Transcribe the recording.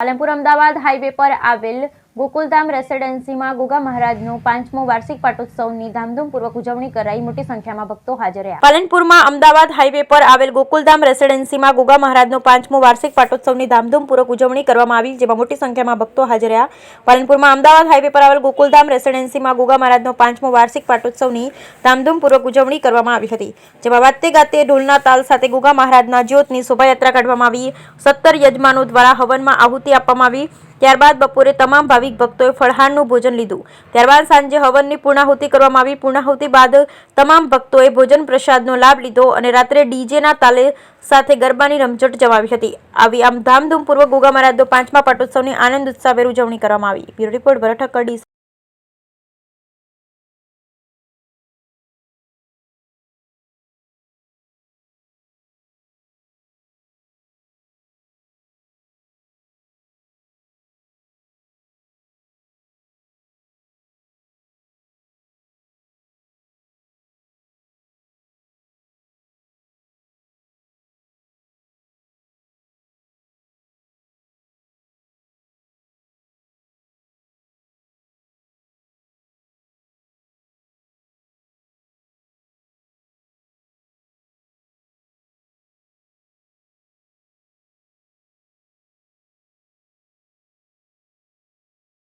Palanpur Ahmedabad highway પર આવેલ ગોકુલધામ રેસિડેન્સીમાં ગુગા મહારાજનો 5મો વાર્ષિક પાટોત્સવની ધામધૂમપૂર્વક ઉજવણી કરાઈ. મોટી સંખ્યામાં ભક્તો હાજર રહ્યા. પાલનપુરમાં અમદાવાદ હાઈવે પર આવેલ ગોકુલધામ રેસિડેન્સીમાં ગુગા મહારાજનો 5મો વાર્ષિક પાટોત્સવની ધામધૂમપૂર્વક ઉજવણી કરવામાં આવી, જેમાં મોટી સંખ્યામાં ભક્તો હાજર રહ્યા. પાલનપુરમાં અમદાવાદ હાઈવે પર આવેલ ગોકુલધામ રેસિડેન્સીમાં ગુગા મહારાજનો 5મો વાર્ષિક પાટોત્સવની ધામધૂમપૂર્વક ઉજવણી કરવામાં આવી હતી, જેમાં વાતે ગાતે ઢોલના તાલ સાથે ગુગા મહારાજના જ્યોતની શોભાયાત્રા કાઢવામાં આવી. 17 યજમાનો દ્વારા હવનમાં આહુતિ આપવામાં આવી. ત્યારબાદ બપોરે તમામ ભાવિક ભક્તોએ ફળહારનું ભોજન લીધું. ત્યારબાદ સાંજે હવનની પૂર્ણાહુતિ કરવામાં આવી. પૂર્ણાહુતિ બાદ તમામ ભક્તોએ ભોજન પ્રસાદનો લાભ લીધો અને રાત્રે ડીજેના તાલે સાથે ગરબાની રમઝટ જમાવી હતી. આવી આમ ધામધૂમપૂર્વક ગુગા મહારાજનો 5મા પાટોત્સવની આનંદ ઉત્સાહભેર ઉજવણી કરવામાં આવી. બ્યુરો રિપોર્ટ ભરત ઠક્કર.